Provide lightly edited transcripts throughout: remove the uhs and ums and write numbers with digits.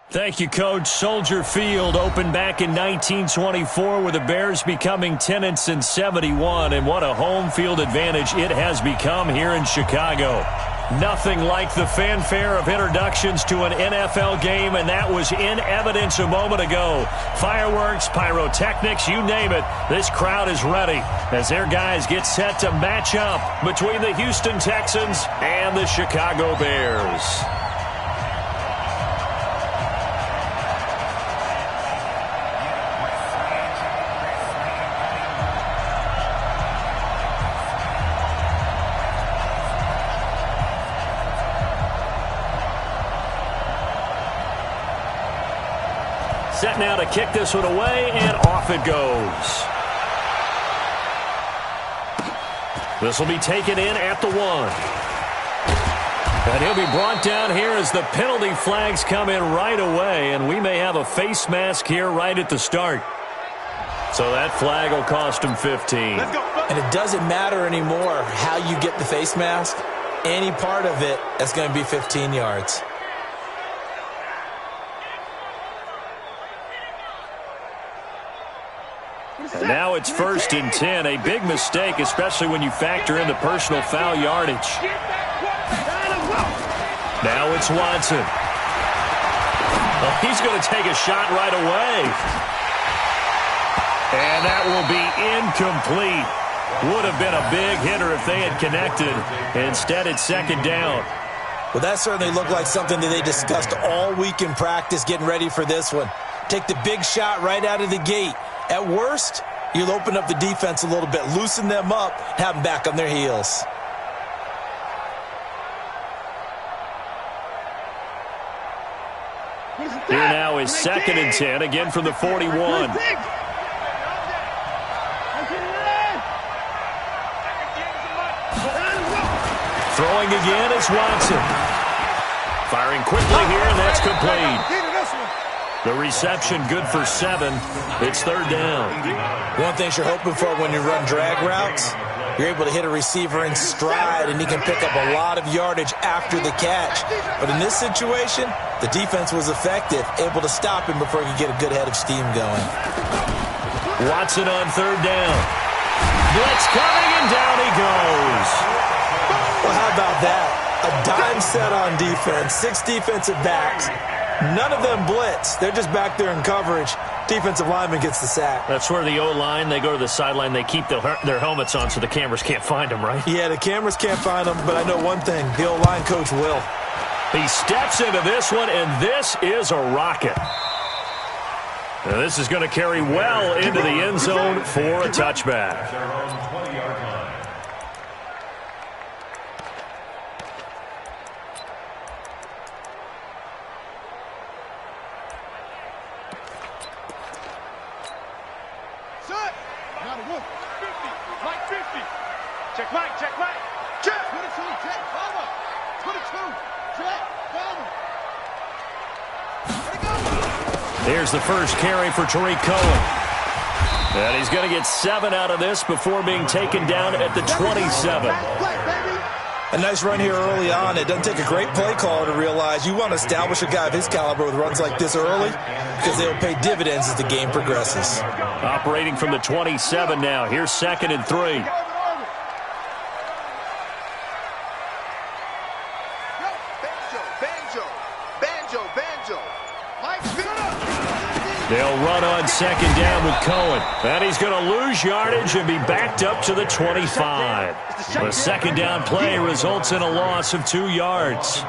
Thank you, Coach. Soldier Field opened back in 1924 with the Bears becoming 10-71, and what a home field advantage it has become here in Chicago. Nothing like the fanfare of introductions to an NFL game, and that was in evidence a moment ago. Fireworks, pyrotechnics, you name it, this crowd is ready as their guys get set to match up between the Houston Texans and the Chicago Bears. Set now to kick this one away, and off it goes. This will be taken in at the 1. And he'll be brought down here as the penalty flags come in right away, and we may have a face mask here right at the start. So that flag will cost him 15. And it doesn't matter anymore how you get the face mask. Any part of it is going to be 15 yards. And now it's 1st and 10. A big mistake, especially when you factor in the personal foul yardage. Now it's Watson. Oh, he's going to take a shot right away. And that will be incomplete. Would have been a big hitter if they had connected. Instead, it's 2nd down. Well, that certainly looked like something that they discussed all week in practice getting ready for this one. Take the big shot right out of the gate. At worst, you'll open up the defense a little bit, loosen them up, have them back on their heels. Here now is 2nd and 10, again from the 41. Throwing again is Watson. Firing quickly here, and that's complete. The reception good for 7. It's 3rd down. One thing you're hoping for when you run drag routes, you're able to hit a receiver in stride, and he can pick up a lot of yardage after the catch. But in this situation, the defense was effective, able to stop him before he could get a good head of steam going. Watson on 3rd down. Blitz coming, and down he goes. Well, how about that? A dime set on defense, 6 defensive backs. None of them blitz. They're just back there in coverage. Defensive lineman gets the sack. That's where the O-line, they go to the sideline, they keep their helmets on so the cameras can't find them, right? Yeah, the cameras can't find them, but I know one thing. The O-line coach will. He steps into this one, and this is a rocket. Now, this is going to carry well into the end zone for a touchback. Here's the first carry for Tariq Cohen. And he's going to get 7 out of this before being taken down at the 27. A nice run here early on. It doesn't take a great play caller to realize you want to establish a guy of his caliber with runs like this early because they'll pay dividends as the game progresses. Operating from the 27 now. Here's 2nd and 3. They'll run on 2nd down with Cohen. And he's going to lose yardage and be backed up to the 25. The 2nd down play results in a loss of 2 yards.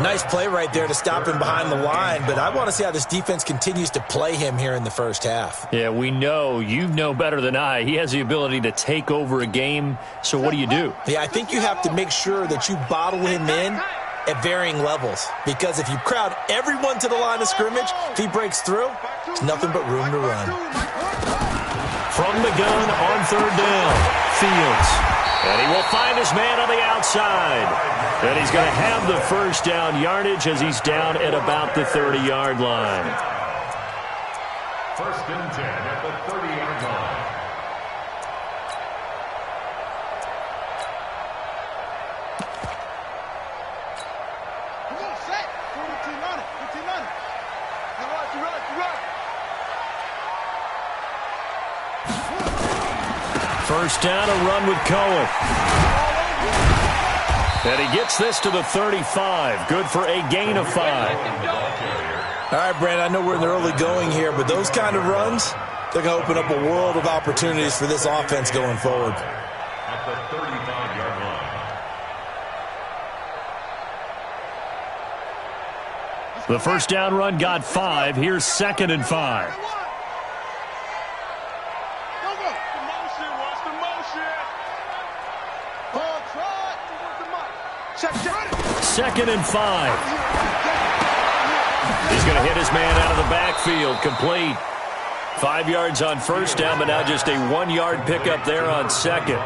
Nice play right there to stop him behind the line, but I want to see how this defense continues to play him here in the first half. Yeah, we know. You know better than I. He has the ability to take over a game, so what do you do? Yeah, I think you have to make sure that you bottle him in at varying levels, because if you crowd everyone to the line of scrimmage, if he breaks through, there's nothing but room to run. From the gun on 3rd down, Fields. And he will find his man on the outside. And he's going to have the first down yardage as he's down at about the 30-yard line. 1st and 10 at the 30-yard line. first down, a run with Cohen. And he gets this to the 35. Good for a gain of 5. All right, Brandon, I know we're in the early going here, but those kind of runs, they're going to open up a world of opportunities for this offense going forward. At the 35-yard line. The first down run got 5. Here's 2nd and 5. Second and 5. He's going to hit his man out of the backfield. Complete. 5 yards on first down, but now just a 1-yard pickup there on second.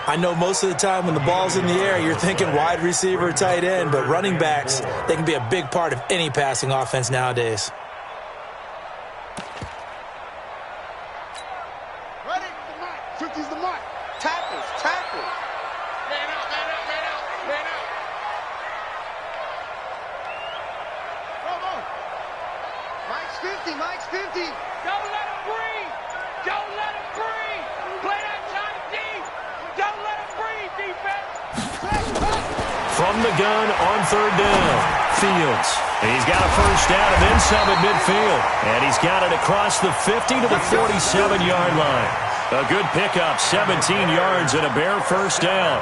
I know most of the time when the ball's in the air, you're thinking wide receiver, tight end, but running backs, they can be a big part of any passing offense nowadays. Ready? 50's the mark. Tackles. Man out. Mike's 50. Don't let him breathe. Play that time deep. Don't let him breathe, defense. From the gun on third down, Fields. He's got a first down and then some at midfield. And he's got it across the 50 to the 47-yard line. A good pickup, 17 yards and a Bear first down.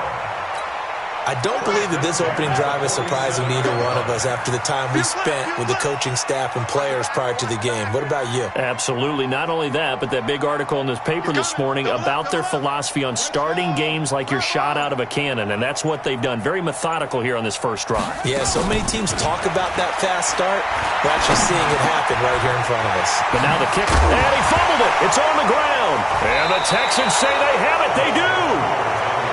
I don't believe that this opening drive is surprising neither one of us after the time we spent with the coaching staff and players prior to the game. What about you? Absolutely. Not only that, but that big article in this paper this morning about their philosophy on starting games like you're shot out of a cannon, and that's what they've done. Very methodical here on this first drive. Yeah, so many teams talk about that fast start. We're actually seeing it happen right here in front of us. But now the kick, and he fumbled it. It's on the ground. And the Texans say they have it. They do.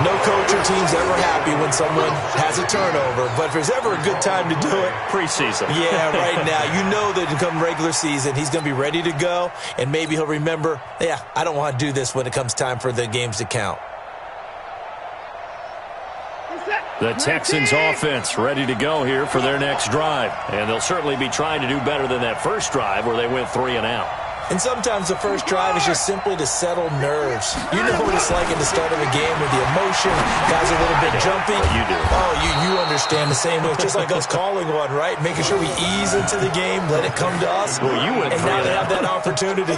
No coach or team's ever happy when someone has a turnover, but if there's ever a good time to do it, preseason. Yeah, right now. You know that come regular season, he's going to be ready to go, and maybe he'll remember, yeah, I don't want to do this when it comes time for the games to count. The Texans offense ready to go here for their next drive, and they'll certainly be trying to do better than that first drive where they went 3 and out. And sometimes the first drive is just simply to settle nerves. You know what it's like at the start of a game with the emotion. Guys are a little bit jumpy. You do. Oh, you understand the same way. It's just like us calling one, right? Making sure we ease into the game, let it come to us. Well, you went and now they have that opportunity.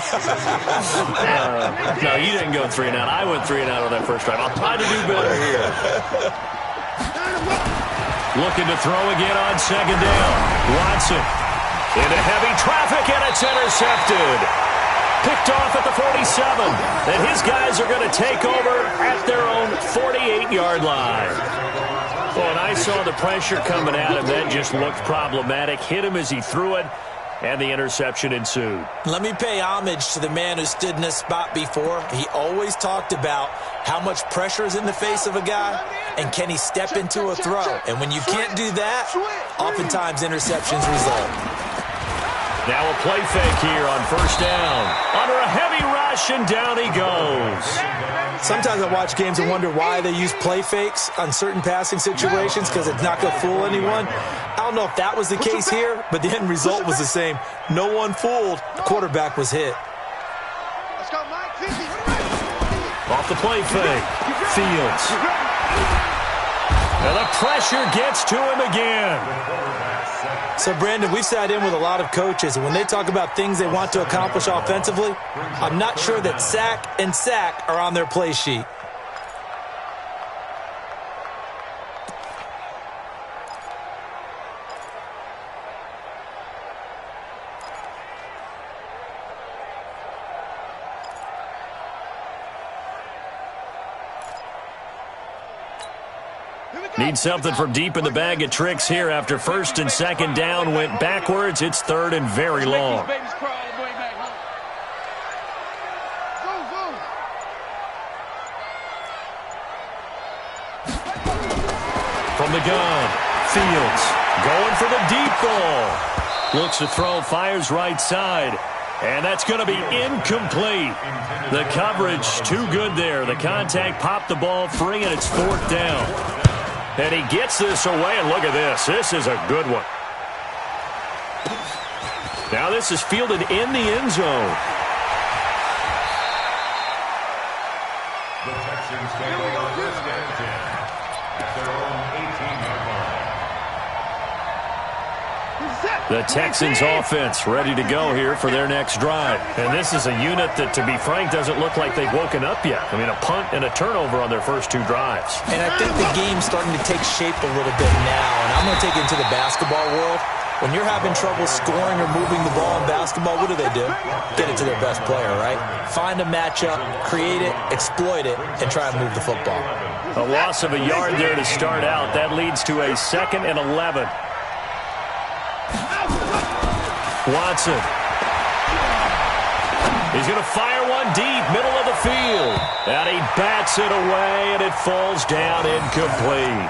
No, you didn't go 3 and out. I went 3 and out on that first drive. I'll try to do better here. Looking to throw again on second down. Watson. Into heavy traffic, and it's intercepted. Picked off at the 47. And his guys are going to take over at their own 48-yard line. Well, and I saw the pressure coming at him. That just looked problematic. Hit him as he threw it, and the interception ensued. Let me pay homage to the man who stood in this spot before. He always talked about how much pressure is in the face of a guy, and can he step into a throw. And when you can't do that, oftentimes interceptions result. Now a play fake here on first down. Under a heavy rush, and down he goes. Sometimes I watch games and wonder why they use play fakes on certain passing situations, because it's not going to fool anyone. I don't know if that was the case here, but the end result was the same. No one fooled. The quarterback was hit. Let's go, Mike. 50. Off the play fake. Fields. And the pressure gets to him again. So, Brandon, we've sat in with a lot of coaches, and when they talk about things they want to accomplish offensively, I'm not sure that sack and sack are on their play sheet. Need something from deep in the bag of tricks here after first and second down went backwards. It's third and very long. From the gun, Fields going for the deep ball. Looks to throw, fires right side. And that's going to be incomplete. The coverage too good there. The contact popped the ball free, and it's fourth down. And he gets this away, and look at this. This is a good one. Now this is fielded in the end zone. The Texans They will go first and 10 at their own 18-yard line. The Texans offense ready to go here for their next drive. And this is a unit that, to be frank, doesn't look like they've woken up yet. I mean, a punt and a turnover on their first two drives. And I think the game's starting to take shape a little bit now. And I'm going to take it into the basketball world. When you're having trouble scoring or moving the ball in basketball, what do? Get it to their best player, right? Find a matchup, create it, exploit it, and try and move the football. A loss of a yard there to start out. That leads to a 2nd and 11. Watson. He's going to fire one deep, middle of the field. And he bats it away, and it falls down incomplete.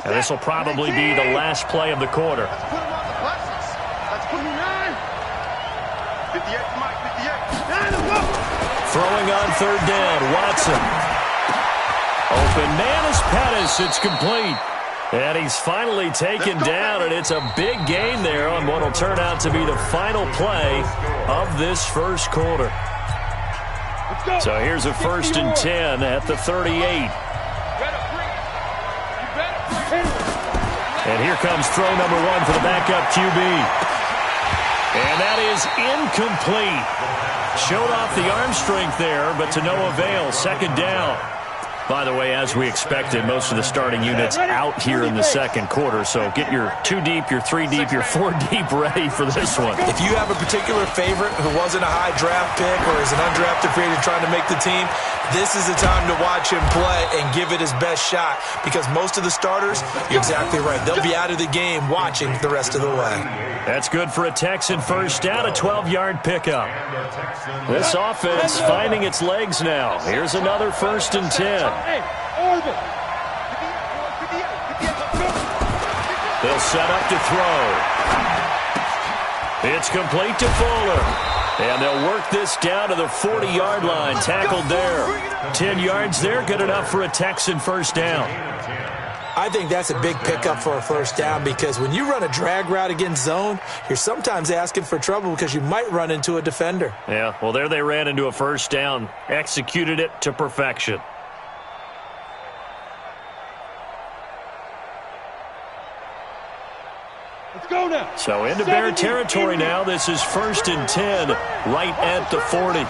And this will probably be the last play of the quarter. Let's put him on the buses. That's 29. 58, Mike, 58. 9, go. Throwing on 3rd down, Watson. Open man is Pettis. It's complete. And he's finally taken down, and it's a big gain there on what will turn out to be the final play of this first quarter. So here's a 1st and 10 at the 38. And here comes throw number 1 for the backup QB. And that is incomplete. Showed off the arm strength there, but to no avail. 2nd down. By the way, as we expected, most of the starting units out here in the second quarter. So get your 2 deep, your 3 deep, your 4 deep ready for this one. If you have a particular favorite who wasn't a high draft pick or is an undrafted free agent trying to make the team, this is the time to watch him play and give it his best shot, because most of the starters, you're exactly right, they'll be out of the game watching the rest of the way. That's good for a Texan first down, a 12-yard pickup. This offense finding its legs now. Here's another 1st and 10. They'll set up to throw. It's complete to Fuller. And they'll work this down to the 40-yard line. Tackled there. 10 yards there, good enough for a Texan first down. I think that's a big pickup for a first down, because when you run a drag route against zone, you're sometimes asking for trouble because you might run into a defender. Yeah, well, there they ran into a first down. Executed it to perfection. Let's go now. So into Bear territory now. This is 1st and 10, right at the 40.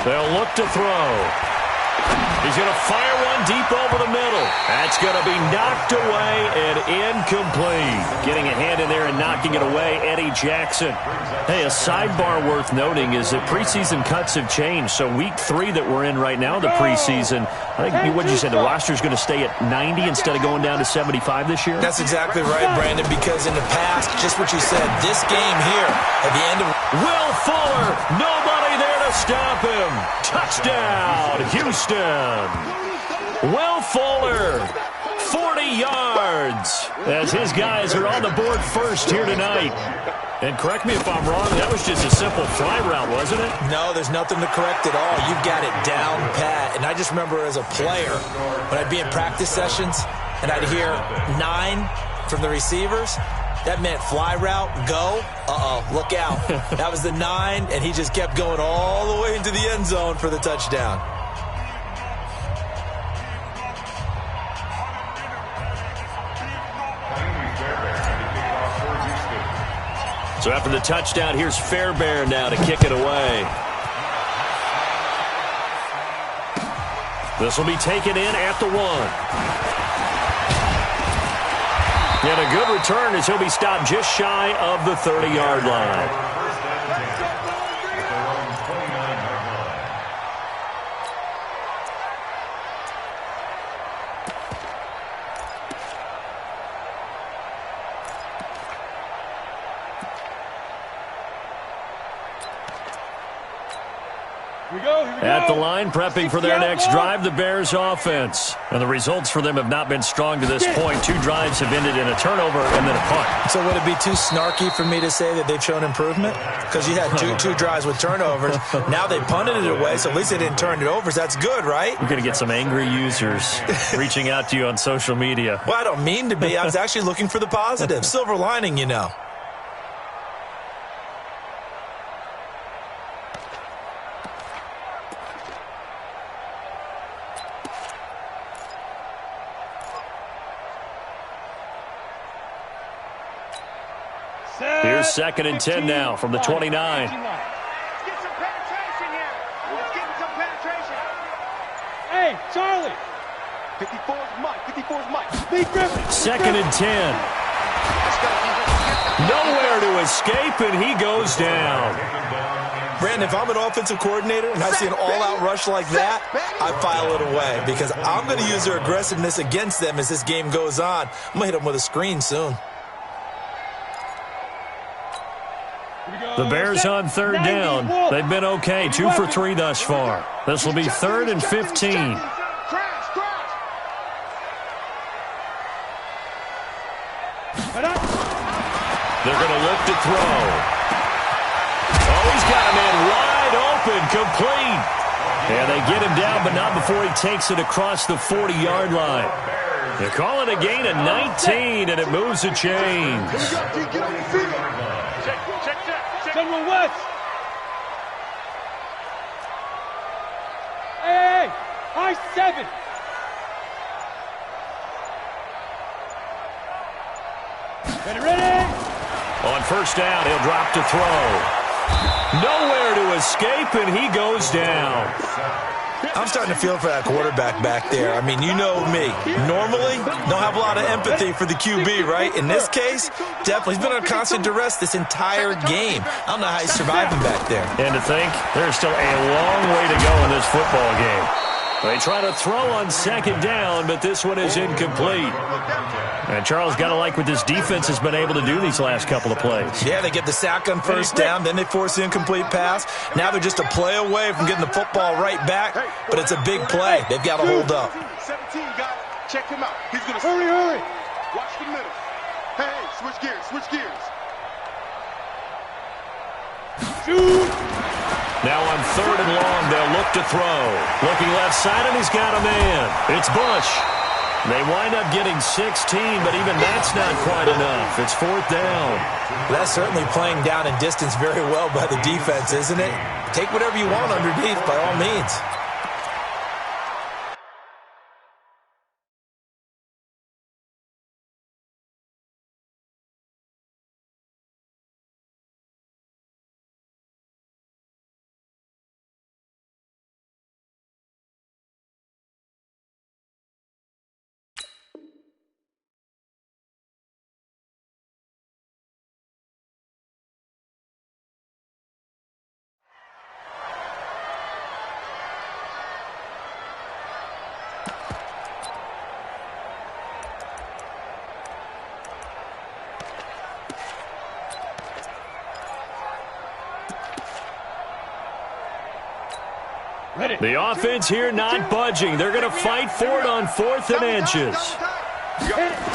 They'll look to throw. He's going to fire one deep over the middle. That's going to be knocked away and incomplete. Getting a hand in there and knocking it away, Eddie Jackson. Hey, a sidebar worth noting is that preseason cuts have changed. So week 3 that we're in right now, the preseason, I think, what did you say, the roster's going to stay at 90 instead of going down to 75 this year? That's exactly right, Brandon, because in the past, just what you said, this game here at the end of... Will Fuller, nobody there to stop him. Touchdown, Houston. Will Fuller, 40 yards, as his guys are on the board first here tonight. And correct me if I'm wrong, that was just a simple fly route, wasn't it? No, there's nothing to correct at all. You've got it down pat. And I just remember as a player, when I'd be in practice sessions and I'd hear 9 from the receivers, that meant fly route, go, look out. That was the 9, and he just kept going all the way into the end zone for the touchdown. So after the touchdown, here's Fairbairn now to kick it away. This will be taken in at the 1. And a good return as he'll be stopped just shy of the 30-yard line. At the line, prepping for their next drive, the Bears offense. And the results for them have not been strong to this point. 2 drives have ended in a turnover and then a punt. So would it be too snarky for me to say that they've shown improvement? Because you had two drives with turnovers. Now they punted it away, so at least they didn't turn it over. So that's good, right? You're going to get some angry users reaching out to you on social media. Well, I don't mean to be. I was actually looking for the positive. Silver lining, you know. Here's 2nd and 10 now from the 29. Let's get some penetration here. Let's get some penetration. Hey, Charlie. 54's Mike. 54's Mike. 2nd and 10. Nowhere to escape, and he goes down. Brandon, if I'm an offensive coordinator and I see an all-out rush like that, I file it away because I'm going to use their aggressiveness against them as this game goes on. I'm going to hit them with a screen soon. The Bears on 3rd down. They've been okay. 2 for 3 thus far. This will be 3rd and 15. They're going to look to throw. Oh, he's got a man wide open, complete. And they get him down, but not before he takes it across the 40-yard line. They call it a gain of 19, and it moves the chains. General West. Hey, high 7. Ready. On 1st down, he'll drop to throw. Nowhere to escape, and he goes down. I'm starting to feel for that quarterback back there. I mean, you know me. Normally, don't have a lot of empathy for the QB, right? In this case, definitely. He's been on constant duress this entire game. I don't know how he's surviving back there. And to think, there's still a long way to go in this football game. They try to throw on 2nd down, but this one is incomplete. And Charles, got to like what this defense has been able to do these last couple of plays. Yeah, they get the sack on 1st down, then they force the incomplete pass. Now they're just a play away from getting the football right back, but it's a big play. They've got to hold up. 17 got it. Check him out. He's going to hurry. Watch the middle. Hey, switch gears. Shoot. Now on 3rd and long, they'll look to throw. Looking left side, and he's got a man. It's Bush. They wind up getting 16, but even that's not quite enough. It's 4th down. That's certainly playing down and distance very well by the defense, isn't it? Take whatever you want underneath, by all means. The offense here not budging. They're going to fight for it on 4th and inches.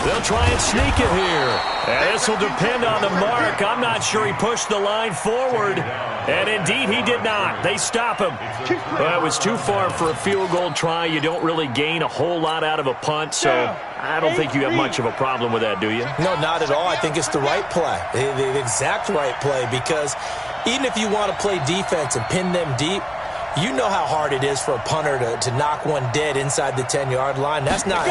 They'll try and sneak it here. And this will depend on the mark. I'm not sure he pushed the line forward. And indeed, he did not. They stop him. Well, it was too far for a field goal try. You don't really gain a whole lot out of a punt, so I don't think you have much of a problem with that, do you? No, not at all. I think it's the right play, the exact right play, because even if you want to play defense and pin them deep, you know how hard it is for a punter to knock one dead inside the 10-yard line. That's not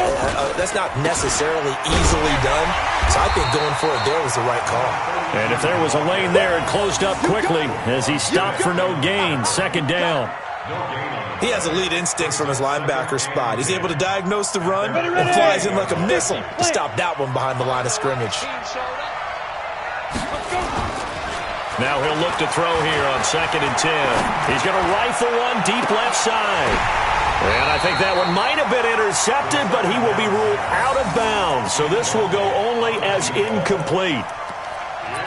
necessarily easily done. So I think going for it there was the right call. And if there was a lane there, it closed up quickly as he stopped for no gain. 2nd down. He has elite instincts from his linebacker spot. He's able to diagnose the run and flies in like a missile to stop that one behind the line of scrimmage. Now he'll look to throw here on 2nd and 10. He's going to rifle one deep left side. And I think that one might have been intercepted, but he will be ruled out of bounds. So this will go only as incomplete.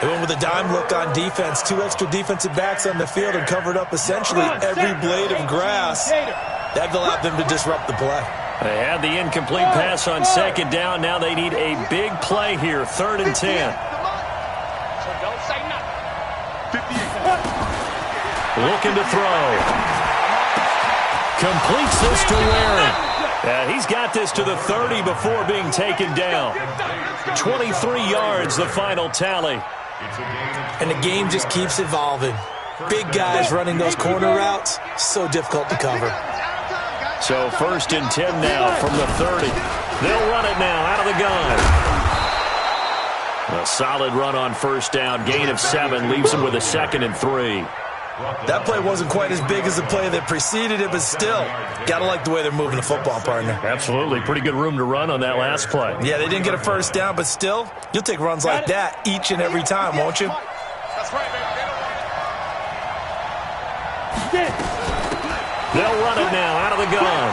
They went with a dime look on defense. 2 extra defensive backs on the field and covered up essentially every blade of grass. That allowed them to disrupt the play. They had the incomplete pass on second down. Now they need a big play here, 3rd and 10. Looking to throw. Completes this to Waring. He's got this to the 30 before being taken down. 23 yards, the final tally. And the game just keeps evolving. Big guys running those corner routes, so difficult to cover. So 1st and 10 now from the 30. They'll run it now out of the gun. A solid run on 1st down. Gain of 7 leaves them with a 2nd and 3. That play wasn't quite as big as the play that preceded it, but still, gotta like the way they're moving the football, partner. Absolutely. Pretty good room to run on that last play. Yeah, they didn't get a 1st down, but still, you'll take runs like that each and every time, won't you? That's right, baby. They'll run it now out of the gun.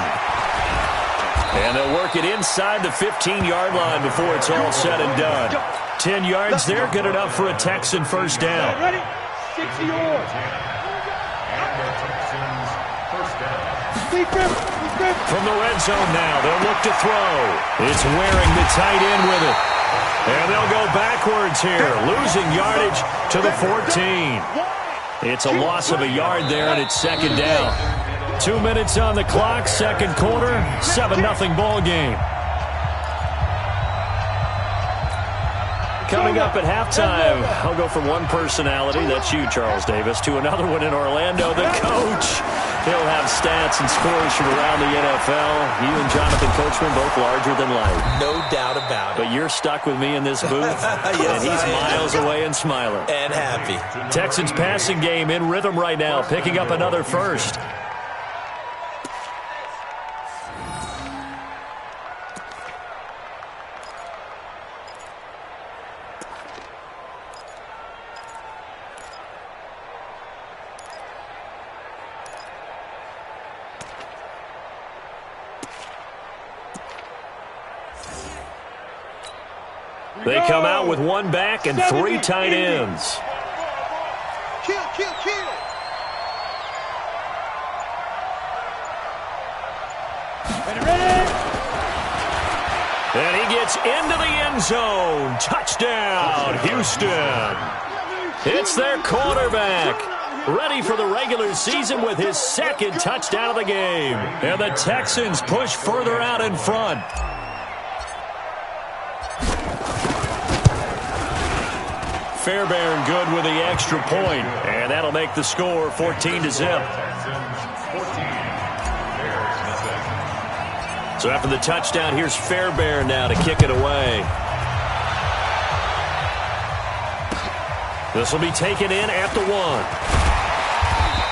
And they'll work it inside the 15-yard line before it's all said and done. 10 yards there, good enough for a Texan 1st down. Ready? 60 yards. From the red zone now, they'll look to throw. It's Waring the tight end with it. And they'll go backwards here, losing yardage to the 14. It's a loss of a yard there, and it's 2nd down. 2 minutes on the clock, 2nd quarter, 7-0 ball game. Coming up at halftime, I'll go from one personality, that's you, Charles Davis, to another one in Orlando, the coach. He'll have stats and scores from around the NFL. You and Jonathan Coachman both larger than life. No doubt about it. But you're stuck with me in this booth, Yes, and he's miles away and smiling. And happy. Texans passing game in rhythm right now, picking up another 1st. They come out with 1 back and 3 tight ends. Kill, kill, kill. Ready. And he gets into the end zone. Touchdown, Houston. It's their quarterback. Ready for the regular season with his 2nd touchdown of the game. And the Texans push further out in front. Fairbairn good with the extra point, and that'll make the score 14-0. So after the touchdown, here's Fairbairn now to kick it away. This will be taken in at the 1.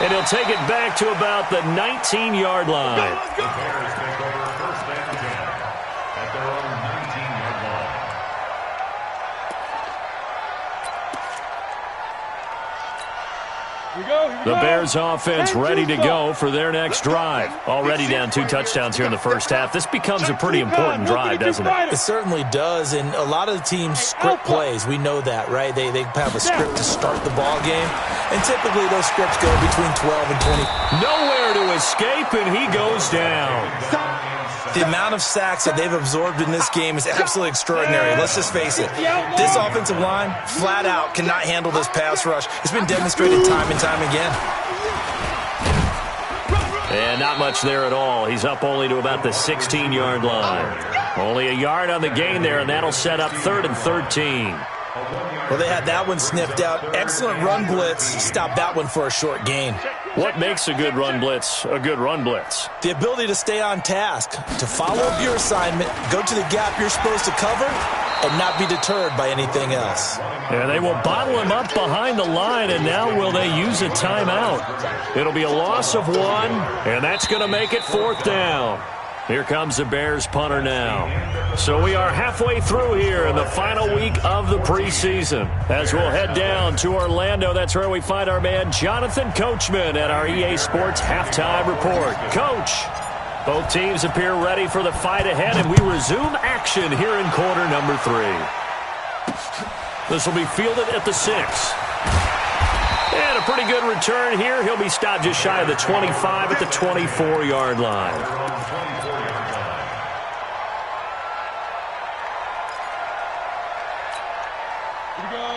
And he'll take it back to about the 19-yard line. The Bears take over 1st and 10 at their own 19-yard line. The Bears offense ready to go for their next drive. Already down 2 touchdowns here in the 1st half. This becomes a pretty important drive, doesn't it? It certainly does, and a lot of the teams script plays. We know that, right? They have a script to start the ball game, and typically those scripts go between 12 and 20. Nowhere to escape, and he goes down. The amount of sacks that they've absorbed in this game is absolutely extraordinary. Let's just face it. This offensive line, flat out, cannot handle this pass rush. It's been demonstrated time and time again. And not much there at all. He's up only to about the 16-yard line. Only a yard on the gain there, and that'll set up 3rd and 13. Well, they had that one sniffed out. Excellent run blitz. Stopped that one for a short gain. What makes a good run blitz a good run blitz? The ability to stay on task, to follow up your assignment, go to the gap you're supposed to cover, and not be deterred by anything else. And they will bottle him up behind the line, and now will they use a timeout? It'll be a loss of 1, and that's going to make it 4th down. Here comes the Bears punter now. So we are halfway through here in the final week of the preseason. As we'll head down to Orlando, that's where we find our man Jonathan Coachman at our EA Sports Halftime Report. Coach, both teams appear ready for the fight ahead, and we resume action here in quarter number 3. This will be fielded at the 6. And a pretty good return here. He'll be stopped just shy of the 25 at the 24-yard line.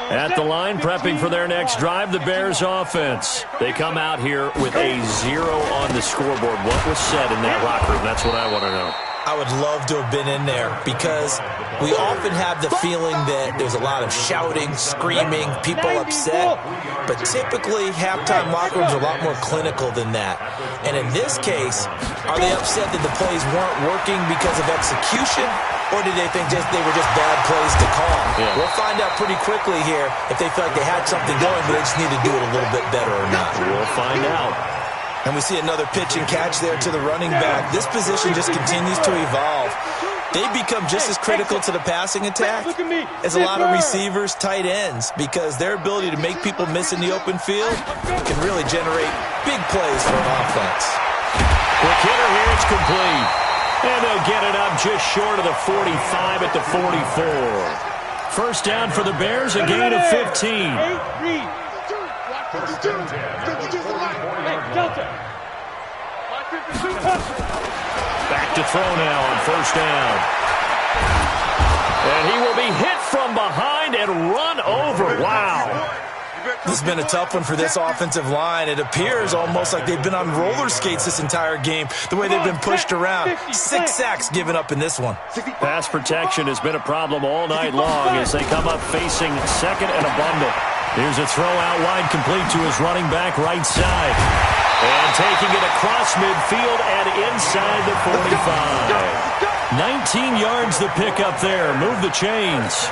At the line, prepping for their next drive, the Bears offense. They come out here with a 0 on the scoreboard. What was said in that locker room? That's what I want to know. I would love to have been in there because we often have the feeling that there's a lot of shouting, screaming, people upset. But typically, halftime locker rooms are a lot more clinical than that. And in this case, are they upset that the plays weren't working because of execution? Or did they think they were just bad plays to call? Yeah. We'll find out pretty quickly here if they feel like they had something going, but they just need to do it a little bit better or not. We'll find out. And we see another pitch and catch there to the running back. This position just continues to evolve. They become just as critical to the passing attack as a lot of receivers, tight ends, because their ability to make people miss in the open field can really generate big plays for an offense. Quick hitter here, it's complete. And they'll get it up just short of the 45 at the 44. First down for the Bears, a gain of 15. Back to throw now on first down. And he will be hit from behind and run over. Wow. This has been a tough one for this offensive line. It appears almost like they've been on roller skates this entire game, the way they've been pushed around. 6 sacks given up in this one. Pass protection has been a problem all night long as they come up facing second and a bundle. Here's a throw out wide, complete to his running back right side. And taking it across midfield and inside the 45. 19 yards the pick up there. Move the chains.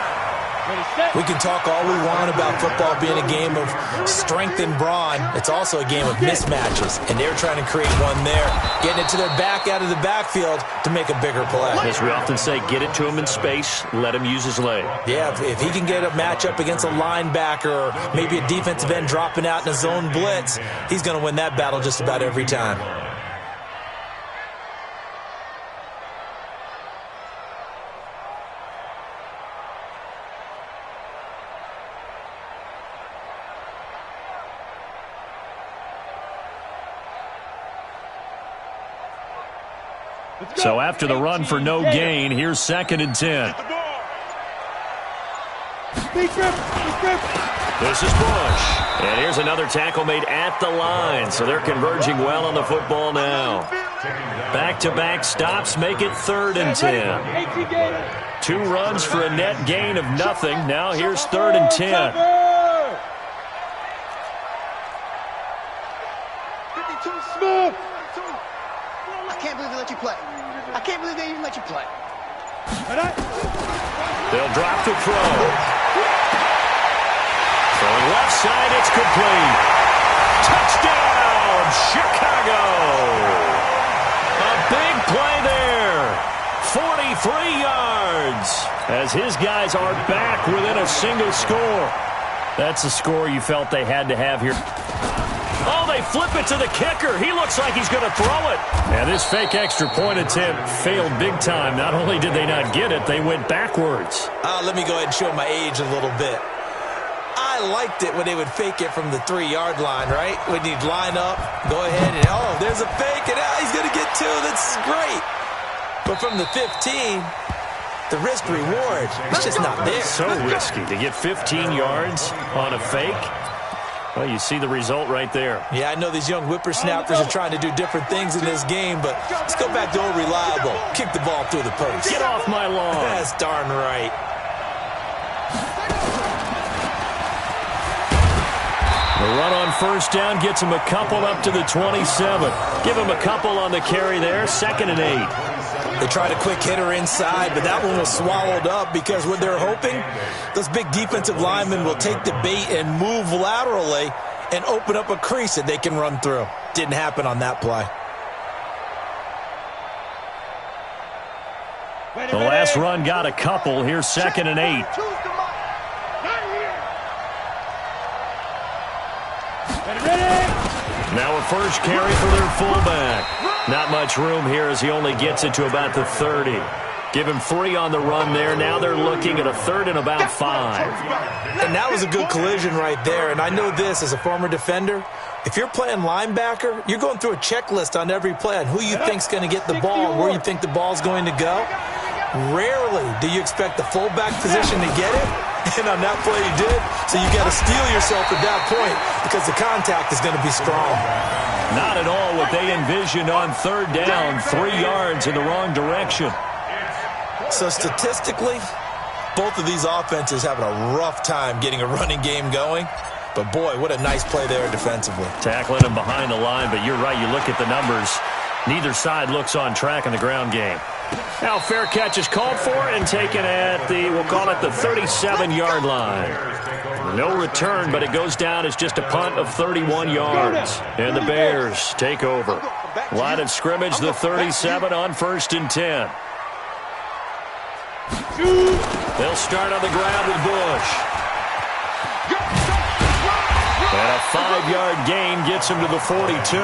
We can talk all we want about football being a game of strength and brawn. It's also a game of mismatches, and they're trying to create one there, getting it to their back out of the backfield to make a bigger play. As we often say, get it to him in space, let him use his leg. Yeah, if he can get a matchup against a linebacker or maybe a defensive end dropping out in a zone blitz, he's going to win that battle just about every time. So after the run for no gain, here's 2nd and 10. This is Bush. And here's another tackle made at the line. So they're converging well on the football now. Back-to-back stops make it 3rd and 10. 2 runs for a net gain of nothing. Now here's 3rd and 10. 52 smooth. I can't believe they let you play. I can't believe they even let you play. They'll drop the throw. Throwing left side, it's complete. Touchdown, Chicago. A big play there. 43 yards. As his guys are back within a single score. That's the score you felt they had to have here. Oh, they flip it to the kicker. He looks like he's going to throw it. And this fake extra point attempt failed big time. Not only did they not get it, they went backwards. Let me go ahead and show my age a little bit. I liked it when they would fake it from the 3-yard line, right? When you'd line up, go ahead and, oh, there's a fake, and he's going to get 2. That's great. But from the 15, the risk reward is just not there. So risky to get 15 yards on a fake. Well, you see the result right there. Yeah, I know these young whippersnappers are trying to do different things in this game, but let's go back to old reliable. Kick the ball through the post. Get off my lawn. That's darn right. The run on first down gets him a couple up to the 27. Give him a couple on the carry there. 2nd and 8. They tried a quick hitter inside, but that one was swallowed up because what they're hoping, those big defensive linemen will take the bait and move laterally and open up a crease that they can run through. Didn't happen on that play. The last run got a couple. Here's 2nd and 8. Now a first carry for their fullback. Not much room here as he only gets it to about the 30. Give him 3 on the run there. Now they're looking at a 3rd and about 5. And that was a good collision right there. And I know this as a former defender. If you're playing linebacker, you're going through a checklist on every play on who you think's going to get the ball and where you think the ball's going to go. Rarely do you expect the fullback position to get it. And on that play, you did. So you got to steel yourself at that point because the contact is going to be strong. Not at all what they envisioned on third down. 3 yards in the wrong direction. So statistically, both of these offenses having a rough time getting a running game going. But, boy, what a nice play there defensively. Tackling him behind the line, but you're right. You look at the numbers. Neither side looks on track in the ground game. Now fair catch is called for and taken at the, we'll call it the 37-yard line. No return, but it goes down as just a punt of 31 yards. And the Bears take over. Line of scrimmage, the 37 on 1st and 10. They'll start on the ground with Bush. And a 5-yard gain gets him to the 42.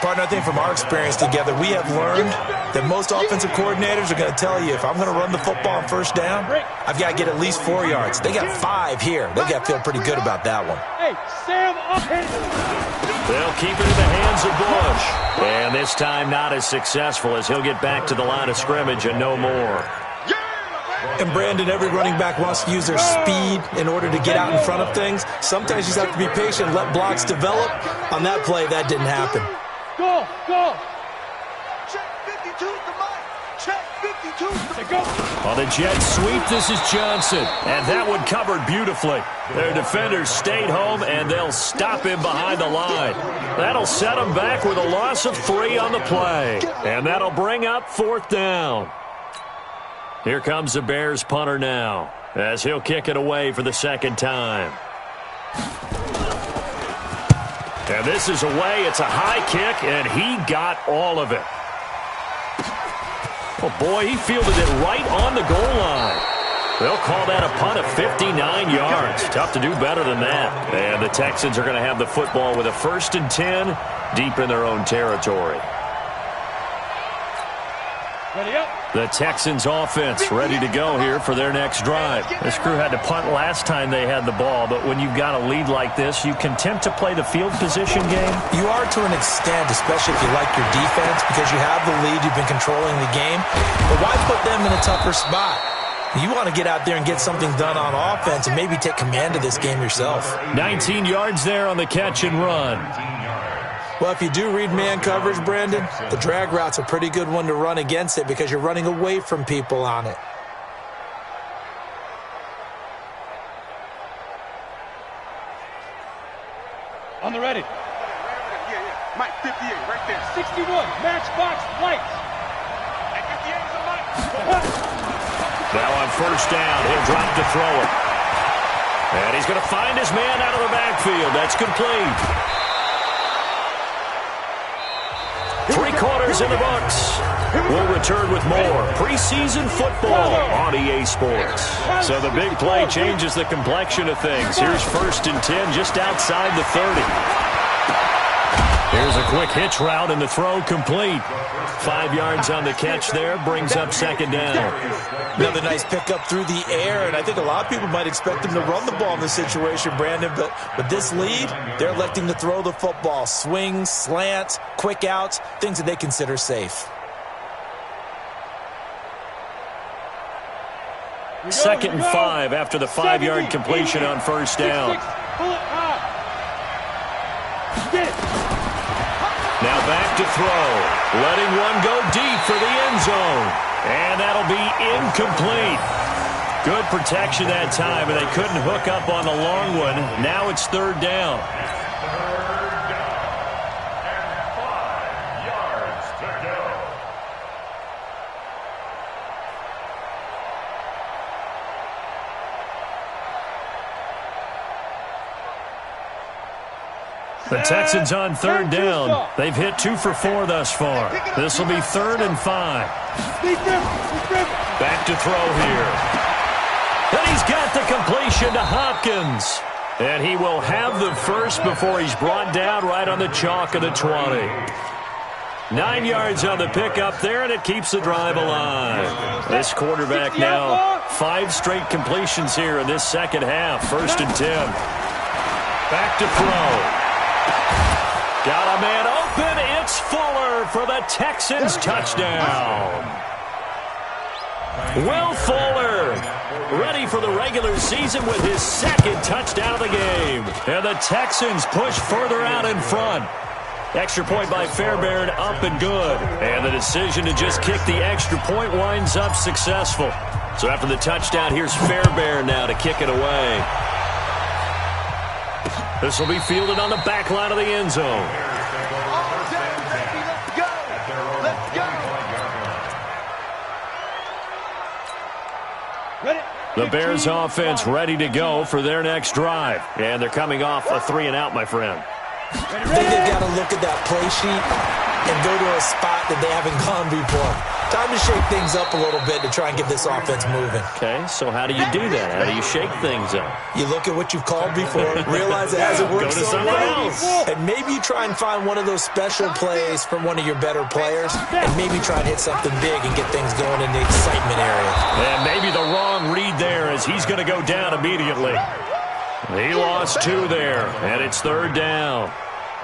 Partner, I think from our experience together, we have learned that most offensive coordinators are going to tell you, if I'm going to run the football on 1st down, I've got to get at least 4 yards. They got 5 here. They got to feel pretty good about that one. Hey, Sam, up here. They'll keep it in the hands of Bush. And this time not as successful as he'll get back to the line of scrimmage and no more. And, Brandon, every running back wants to use their speed in order to get out in front of things. Sometimes you just have to be patient, let blocks develop. On that play, that didn't happen. Go, go. Check 52 to Mike. Check 52 to go. On the jet sweep, this is Johnson. And that one covered beautifully. Their defenders stayed home, and they'll stop him behind the line. That'll set him back with a loss of 3 on the play. And that'll bring up 4th down. Here comes the Bears punter now, as he'll kick it away for the 2nd time. And this is away. It's a high kick, and he got all of it. Oh, boy, he fielded it right on the goal line. They'll call that a punt of 59 yards. Tough to do better than that. And the Texans are going to have the football with a 1st and 10 deep in their own territory. Ready up. The Texans offense ready to go here for their next drive. This crew had to punt last time they had the ball, but when you've got a lead like this, you can tempt to play the field position game. You are to an extent, especially if you like your defense, because you have the lead, you've been controlling the game. But why put them in a tougher spot? You want to get out there and get something done on offense and maybe take command of this game yourself. 19 yards there on the catch and run. Well, if you do read man coverage, Brandon, the drag route's a pretty good one to run against it because you're running away from people on it. On the ready. Yeah. Mike, 58, right there. 61, matchbox, lights. At 58 is a Mike. Now on 1st down, he'll drop to throw it. And he's going to find his man out of the backfield. That's complete. 3 quarters in the books. We'll return with more preseason football on EA Sports. So the big play changes the complexion of things. Here's 1st and 10 just outside the 30. Here's a quick hitch route and the throw complete. 5 yards on the catch there, brings up 2nd down. Another nice pickup through the air, and I think a lot of people might expect them to run the ball in this situation, Brandon, but with this lead, they're electing to throw the football. Swings, slants, quick outs, things that they consider safe. 2nd and 5 after the 5-yard completion on 1st down. Now back to throw. Letting one go deep for the end zone. And that'll be incomplete. Good protection that time, and they couldn't hook up on the long one. Now it's 3rd down. 3rd down. And 5 yards to go. The Texans on 3rd down. They've hit 2 for 4 thus far. This will be 3rd and 5. Back to throw here. And he's got the completion to Hopkins. And he will have the first before he's brought down right on the chalk of the 20. 9 yards on the pickup there, and it keeps the drive alive. This quarterback now 5 straight completions here in this second half. 1st and 10. Back to throw. Got a man open. It's Fuller for the Texans touchdown. Will Fuller ready for the regular season with his 2nd touchdown of the game. And the Texans push further out in front. Extra point by Fairbairn, up and good. And the decision to just kick the extra point winds up successful. So after the touchdown, here's Fairbairn now to kick it away. This will be fielded on the back line of the end zone. The Bears offense ready to go for their next drive. And they're coming off a 3-and-out, my friend. I think they've got to look at that play sheet and go to a spot that they haven't gone before. Time to shake things up a little bit to try and get this offense moving. Okay, so how do you do that? How do you shake things up? You look at what you've called before, realize it hasn't worked so well, and maybe you try and find one of those special plays from one of your better players, and maybe try and hit something big and get things going in the excitement area. And maybe the wrong read there as he's going to go down immediately. He lost 2 there, and it's 3rd down.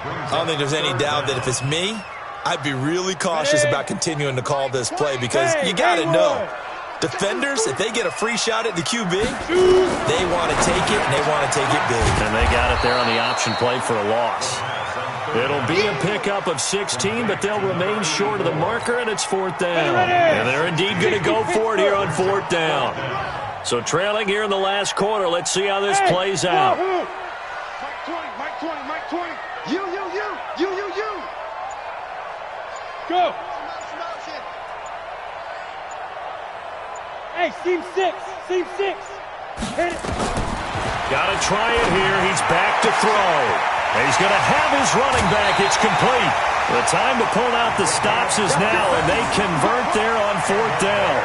I don't think there's any doubt that if it's me, I'd be really cautious about continuing to call this play because you got to know, defenders, if they get a free shot at the QB, they want to take it, and they want to take it big. And they got it there on the option play for a loss. It'll be a pickup of 16, but they'll remain short of the marker, and it's 4th down. And they're indeed going to go for it here on 4th down. So trailing here in the last quarter, let's see how this plays out. Mike 20. You. Go. Hey, seam 6. Hit it. Got to try it here. He's back to throw. And he's going to have his running back. It's complete. The time to pull out the stops is now, and they convert there on 4th down.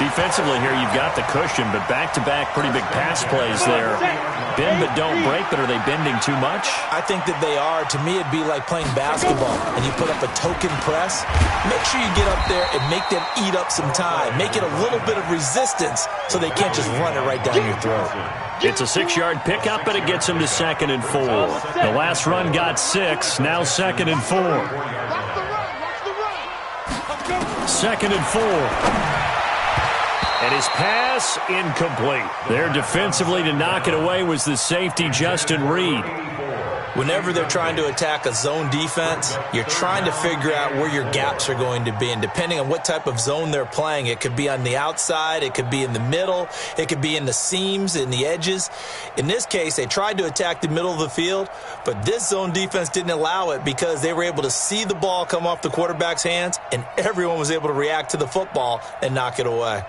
Defensively here, you've got the cushion, but back-to-back pretty big pass plays there. Bend but don't break, but are they bending too much? I think that they are. To me, it'd be like playing basketball, and you put up a token press. Make sure you get up there and make them eat up some time. Make it a little bit of resistance so they can't just run it right down your throat. It's a 6-yard pickup, but it gets him to 2nd and 4. The last run got 6, now 2nd and 4. 2nd and 4. And his pass, incomplete. There defensively to knock it away was the safety, Justin Reed. Whenever they're trying to attack a zone defense, you're trying to figure out where your gaps are going to be. And depending on what type of zone they're playing, it could be on the outside, it could be in the middle, it could be in the seams, in the edges. In this case, they tried to attack the middle of the field, but this zone defense didn't allow it because they were able to see the ball come off the quarterback's hands, and everyone was able to react to the football and knock it away.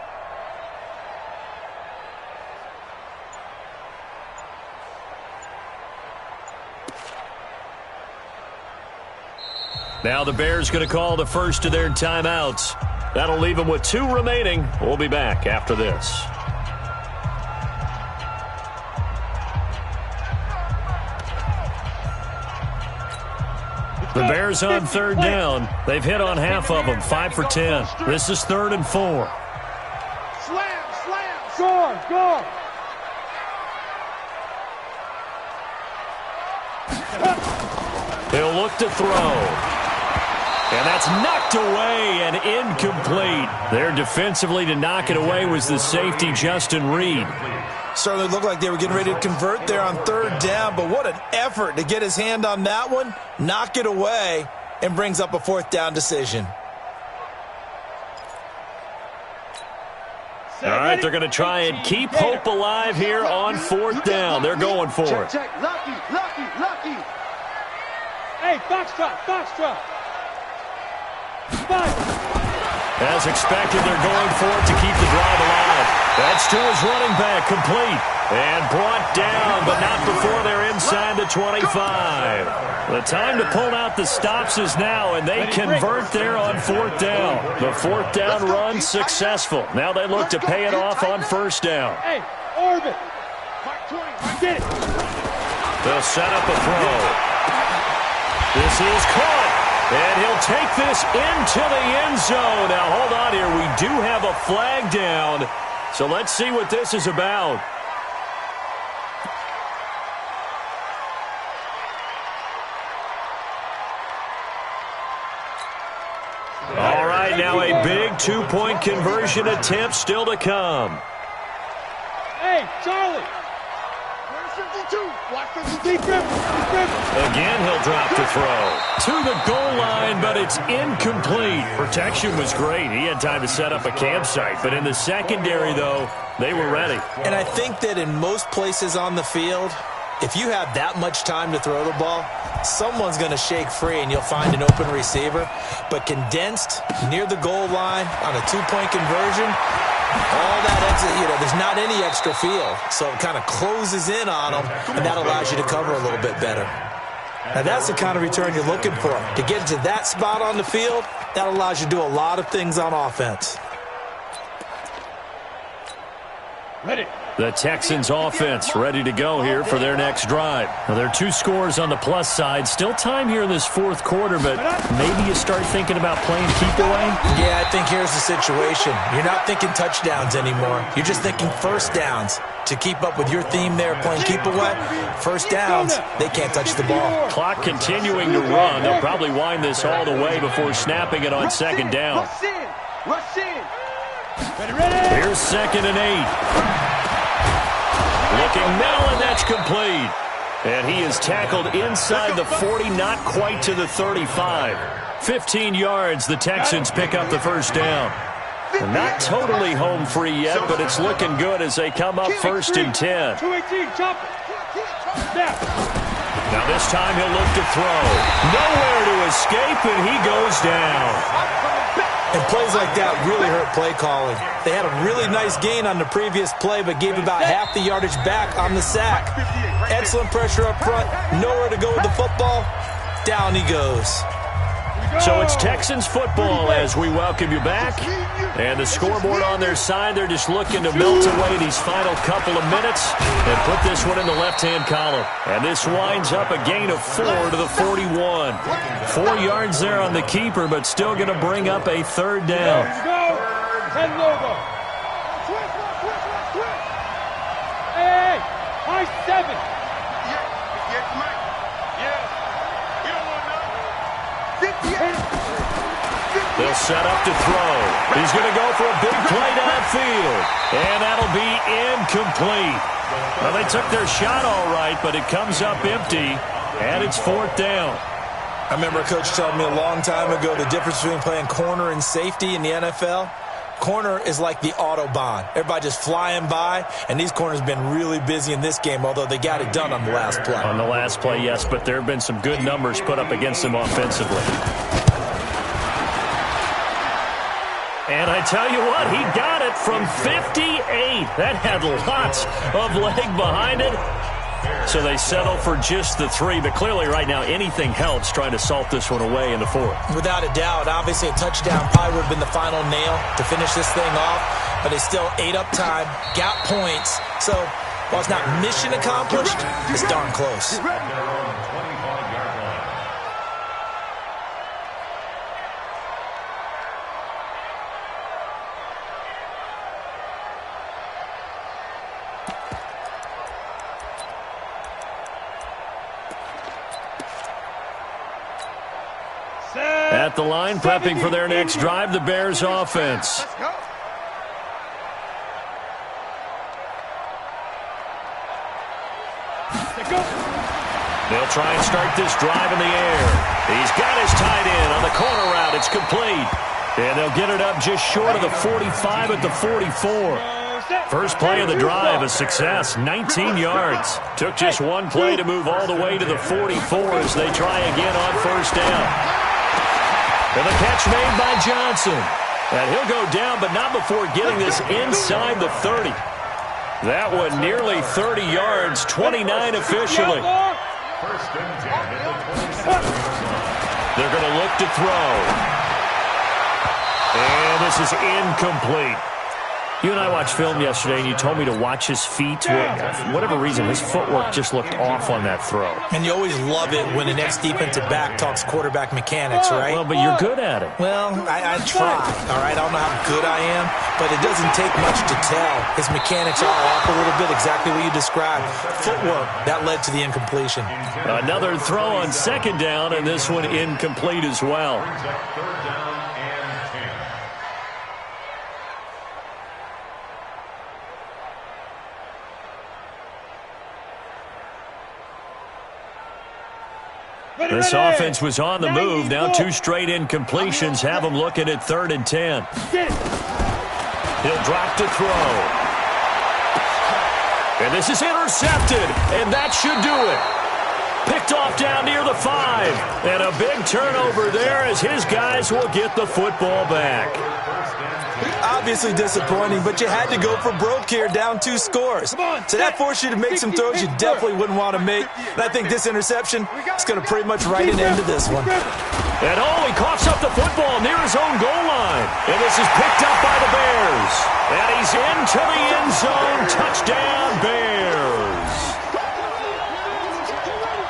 Now the Bears going to call the first of their timeouts. That'll leave them with 2 remaining. We'll be back after this. The Bears on 3rd down. They've hit on half of them, 5 for 10. This is 3rd and 4. Slam. Score. They'll look to throw. And that's knocked away and incomplete. There defensively to knock it away was the safety, Justin Reed. Certainly looked like they were getting ready to convert there on 3rd down, but what an effort to get his hand on that one, knock it away, and brings up a 4th down decision. All right, they're going to try and keep hope alive here on 4th down. They're going for it. Check. Lucky. Hey, Foxtrot. As expected, they're going for it to keep the drive alive. That's to his running back, complete. And brought down, but not before they're inside the 25. The time to pull out the stops is now, and they convert there on 4th down. The 4th down run successful. Now they look to pay it off on 1st down. Hey, Orbit. Get it. They'll set up a throw. This is caught. And he'll take this into the end zone. Now, hold on here. We do have a flag down. So let's see what this is about. All right, now a big two-point conversion attempt still to come. Hey, Charlie. Again, he'll drop to throw. To the goal line, but it's incomplete. Protection was great. He had time to set up a campsite. But in the secondary, though, they were ready. And I think that in most places on the field, if you have that much time to throw the ball, someone's going to shake free and you'll find an open receiver. But condensed near the goal line on a two-point conversion, all that extra, there's not any extra field. So it kind of closes in on them, and that allows you to cover a little bit better. Now that's the kind of return you're looking for. To get to that spot on the field, that allows you to do a lot of things on offense. Ready. The Texans offense ready to go here for their next drive. Now, there are 2 scores on the plus side. Still time here in this fourth quarter, but maybe you start thinking about playing keep away? Yeah, I think here's the situation. You're not thinking touchdowns anymore. You're just thinking first downs. To keep up with your theme there, playing keep away, first downs, they can't touch the ball. Clock continuing to run. They'll probably wind this all the way before snapping it on second down. Rush in. Ready. Here's 2nd and 8. Looking now, and that's complete. And he is tackled inside the 40, not quite to the 35. 15 yards, the Texans pick up the first down. They're not totally home free yet, but it's looking good as they come up 1st and 10. 218, jump it. Now this time he'll look to throw. Nowhere to escape, and he goes down. And plays like that really hurt play calling. They had a really nice gain on the previous play, but gave about half the yardage back on the sack. Excellent pressure up front. Nowhere to go with the football. Down he goes. So it's Texans football as we welcome you back. And the scoreboard on their side, they're just looking to melt away these final couple of minutes and put this one in the left-hand column. And this winds up a gain of 4 to the 41. 4 yards there on the keeper, but still going to bring up a 3rd down. Head logo. Hey, high 7. They'll set up to throw. He's going to go for a big play downfield. And that'll be incomplete. Well, they took their shot all right, but it comes up empty, and it's 4th down. I remember a coach telling me a long time ago the difference between playing corner and safety in the NFL. Corner is like the Autobahn. Everybody just flying by, and these corners have been really busy in this game, although they got it done on the last play. On the last play, yes, but there have been some good numbers put up against them offensively. And I tell you what, he got it from 58. That had lots of leg behind it. So they settle for just the 3. But clearly right now anything helps trying to salt this one away in the 4th. Without a doubt. Obviously a touchdown probably would have been the final nail to finish this thing off. But they still ate up time, got points. So while it's not mission accomplished, it's darn close. At the line, prepping for their next drive, the Bears offense. They'll try and start this drive in the air. He's got his tight end on the corner route. It's complete. And they'll get it up just short of the 45 at the 44. First play of the drive, a success, 19 yards. Took just one play to move all the way to the 44 as they try again on first down. And the catch made by Johnson. And he'll go down, but not before getting this inside the 30. That one nearly 30 yards, 29 officially. They're going to look to throw. And this is incomplete. You and I watched film yesterday, and you told me to watch his feet. For whatever reason, his footwork just looked off on that throw. And you always love it when the next defensive back talks quarterback mechanics, right? Well, but you're good at it. Well, I try, all right? I don't know how good I am, but it doesn't take much to tell. His mechanics are off a little bit, exactly what you described. Footwork, that led to the incompletion. Another throw on second down, and this one incomplete as well. Third down and 10. This offense was on the move. Now 2 straight incompletions have them looking at 3rd and 10. He'll drop to throw. And this is intercepted, and that should do it. Picked off down near the 5. And a big turnover there as his guys will get the football back. Obviously disappointing, but you had to go for broke here, down 2 scores. So that forced you to make some throws you definitely wouldn't want to make. And I think this interception is going to pretty much write an end to this one. And he coughs up the football near his own goal line. And this is picked up by the Bears. And he's into the end zone. Touchdown, Bears.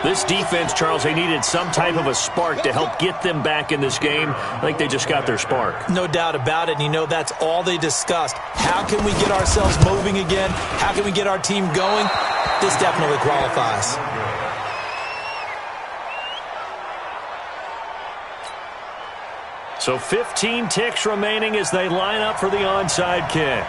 This defense, Charles, they needed some type of a spark to help get them back in this game. I think they just got their spark. No doubt about it. And you know that's all they discussed. How can we get ourselves moving again? How can we get our team going? This definitely qualifies. So 15 ticks remaining as they line up for the onside kick.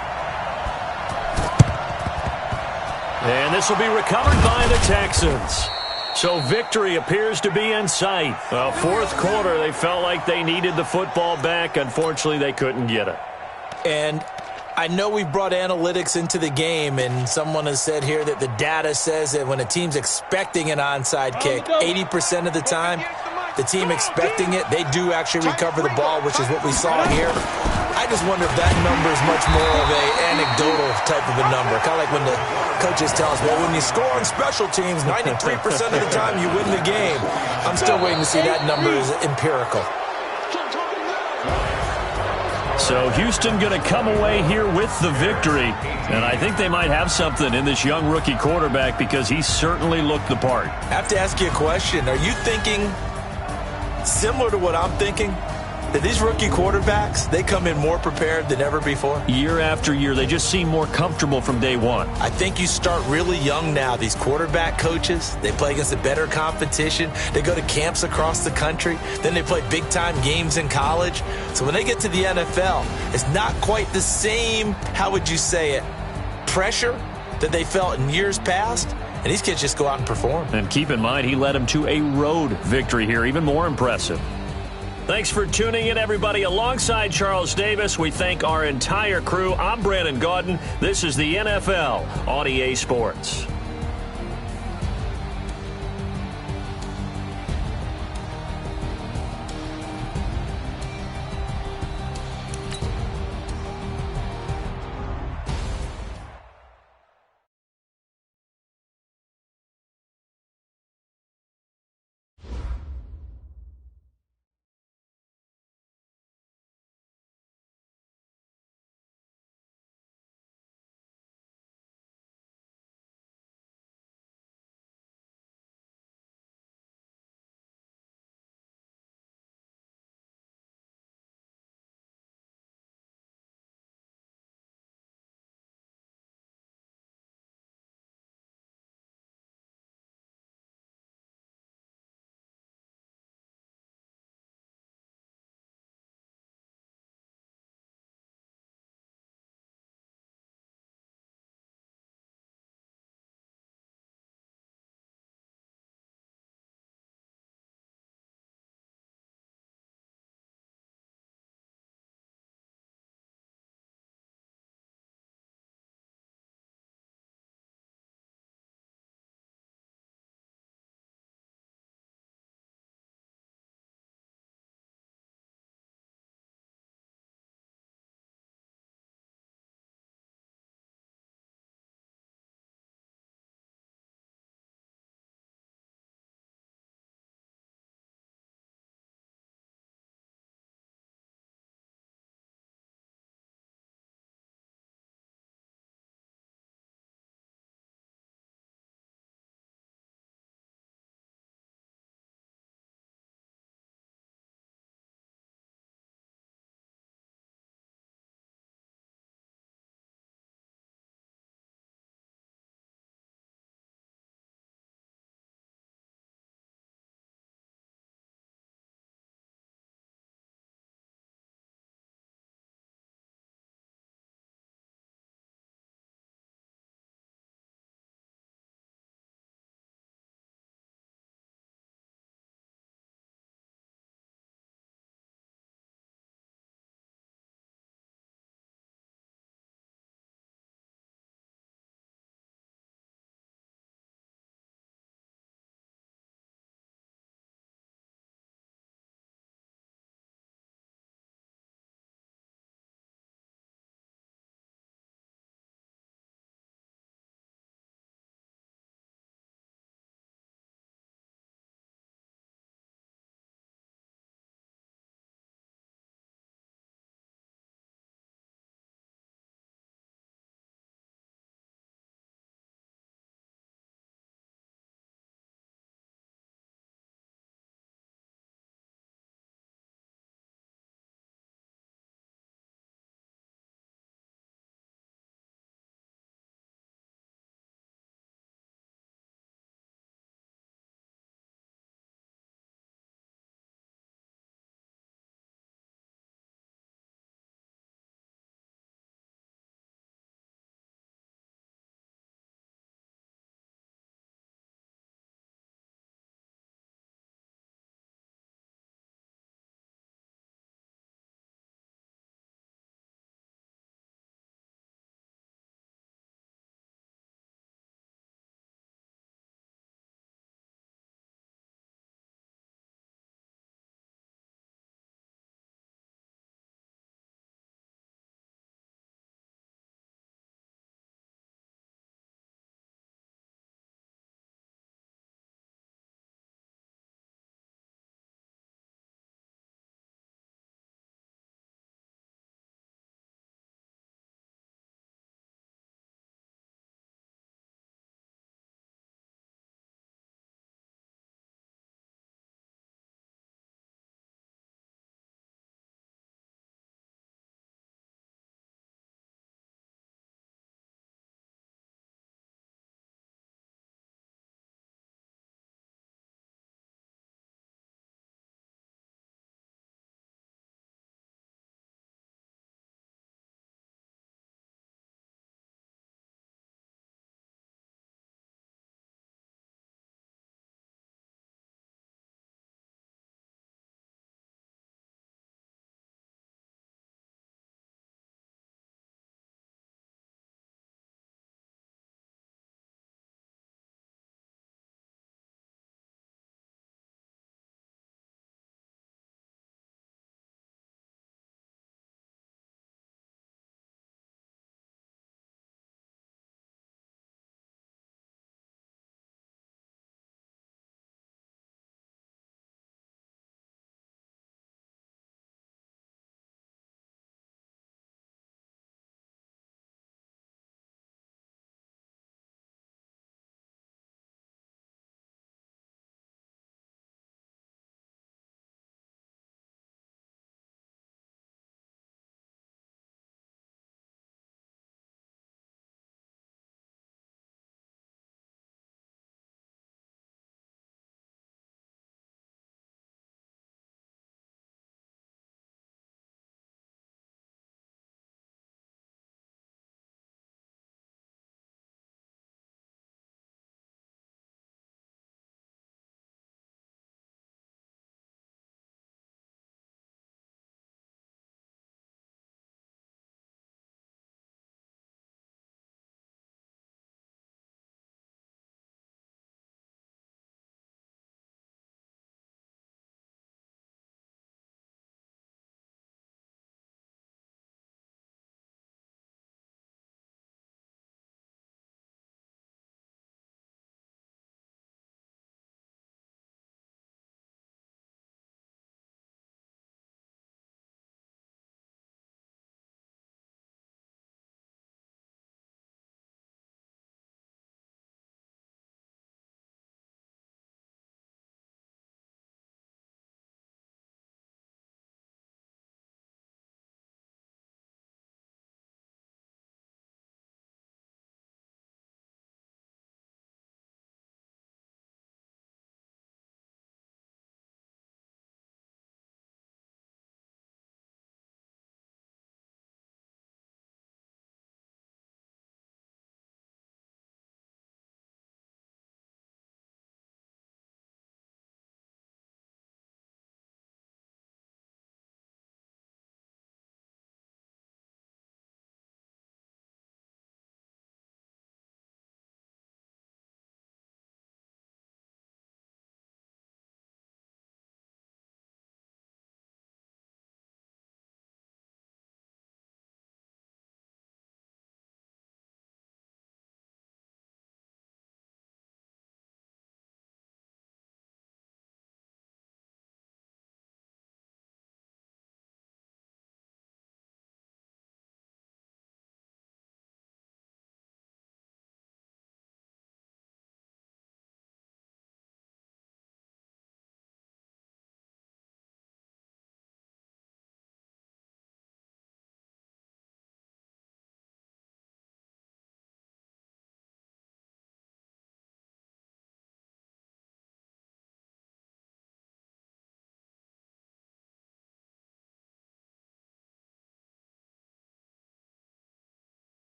And this will be recovered by the Texans. So victory appears to be in sight. Well, 4th quarter, they felt like they needed the football back. Unfortunately, they couldn't get it. And I know we've brought analytics into the game, and someone has said here that the data says that when a team's expecting an onside kick, 80% of the time, the team expecting it, they do actually recover the ball, which is what we saw here. I just wonder if that number is much more of an anecdotal type of a number. Kind of like when the coaches tell us, well, when you score on special teams, 93% of the time you win the game. I'm still waiting to see that number is empirical. So Houston going to come away here with the victory. And I think they might have something in this young rookie quarterback because he certainly looked the part. I have to ask you a question. Are you thinking similar to what I'm thinking? That these rookie quarterbacks, they come in more prepared than ever before? Year after year, they just seem more comfortable from day one. I think you start really young now. These quarterback coaches, they play against a better competition. They go to camps across the country. Then they play big-time games in college. So when they get to the NFL, it's not quite the same, how would you say it, pressure that they felt in years past. And these kids just go out and perform. And keep in mind, he led them to a road victory here, even more impressive. Thanks for tuning in, everybody. Alongside Charles Davis, we thank our entire crew. I'm Brandon Gaudin. This is the NFL on EA Sports.